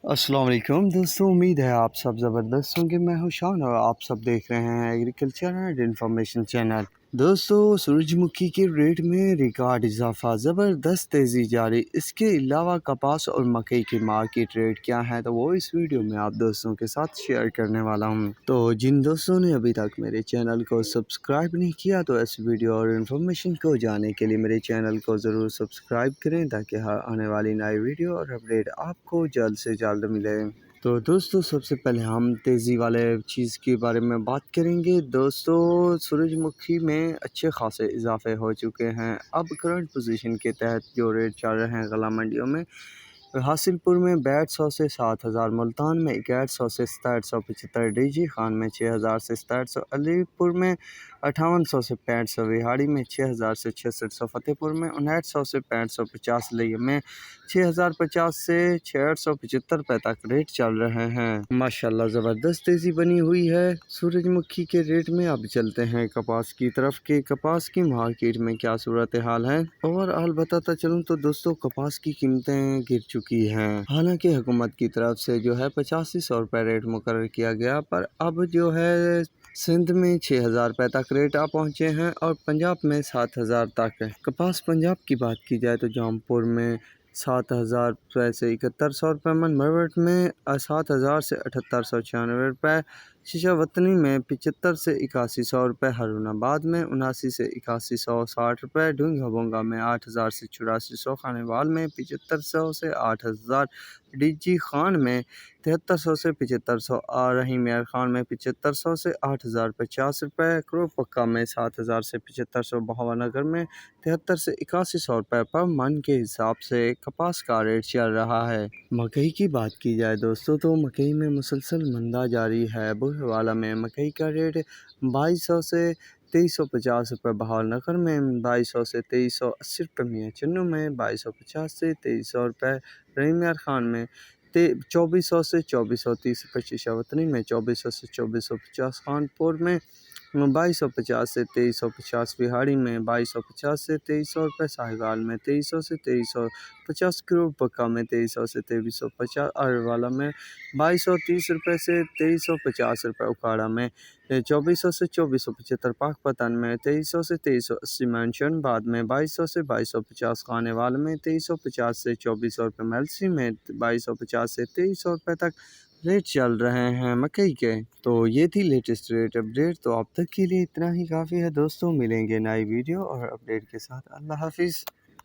अस्सलाम वालेकुम दोस्तों, उम्मीद है आप सब ज़बरदस्त होंगे। मैं हूं शान और आप सब देख रहे हैं एग्रीकल्चर एंड इंफॉर्मेशन चैनल। दोस्तों, सूरजमुखी के रेट में रिकॉर्ड इजाफा, ज़बरदस्त तेज़ी जारी। इसके अलावा कपास और मकई की मार्केट रेट क्या है, तो वो इस वीडियो में आप दोस्तों के साथ शेयर करने वाला हूं। तो जिन दोस्तों ने अभी तक मेरे चैनल को सब्सक्राइब नहीं किया, तो इस वीडियो और इन्फॉर्मेशन को जानने के लिए मेरे चैनल को ज़रूर सब्सक्राइब करें, ताकि हर आने वाली नई वीडियो और अपडेट आपको जल्द से जल्द मिले। तो दोस्तों, सबसे पहले हम तेज़ी वाले चीज़ के बारे में बात करेंगे। दोस्तों, सूरजमुखी में अच्छे खासे इजाफे हो चुके हैं। अब करंट पोजीशन के तहत जो रेट चल रहे हैं गला मंडियों में, हासिलपुर में 6200 से 7000, मुल्तान में 6100 से 6775, डीजी खान में 6000 से 6700, अलीपुर में 5800 से 6500, विहाड़ी में 6000 से 6600, फतेहपुर में 5900 से 6550, लिया में 6050 से 6875 रुपये तक रेट चल रहे हैं। माशाल्लाह ज़बरदस्त तेज़ी बनी हुई है सूरजमुखी के रेट में। अब चलते हैं कपास की तरफ के कपास की मार्केट में क्या सूरत हाल है। ओवरऑल बताता चलूँ तो दोस्तों, कपास की कीमतें गिर चुकी हैं। हालांकि हुकूमत की तरफ से जो है 8500 रुपये रेट मुकर्रर किया गया, पर अब जो है सिंध में 6000 रुपये तक रेट आ पहुँचे हैं और पंजाब में 7000 तक है। कपास पंजाब की बात की जाए तो जौनपुर में 7000 रुपये से 7100 रुपये मन, मरवट में 7000 से 7896 रुपये, शीशावतनी में 75 से 8100 रुपये, हरुणाबाद में 79 से 8160 रुपये, ढूंगा में 8000 से 8400, खानेवाल में 7500 से 8000, डीजी खान में 7300 से 7500, रही मेयर खान में 7500 से 8050 रुपये, करो पक्का में 7000 से 7500, बहावनगर में 73 से 8100 रुपये पर मन के हिसाब से कपास का रेट चल रहा है। मकई की बात की जाए दोस्तों, तो मकई में मुसलसल मंदा जारी है। बुरवाला में मकई का रेट 2200 से 2350 रुपये, बहावलनगर में 2200 से 2380 रुपये, मियाँ चन्नू में 2250 से 2300 रुपये, रहीम खान में 2400 से 2430 रुपये, शीशावतनी में 2400 से 2450, कानपुर में 2250 से 2350, बिहाड़ी में 2250 से 2300 रुपये, साहिवाल में 2300 से 2350, करोड़ पक्का में 2300 से 2350, अरवाला में 2230 रुपये से 2350 रुपये, उकाड़ा में 2400 से 2475, पाकपतन में 2300 से 2380, मेंशन बाद में 2200 से 2250, खानेवाल में 2350 से 2400 रुपये, मेलसी में 2250 से 2300 रुपये तक रेट चल रहे हैं मकई के। तो ये थी लेटेस्ट रेट अपडेट। तो अब तक के लिए इतना ही काफ़ी है दोस्तों, मिलेंगे नई वीडियो और अपडेट के साथ। अल्लाह हाफिज़।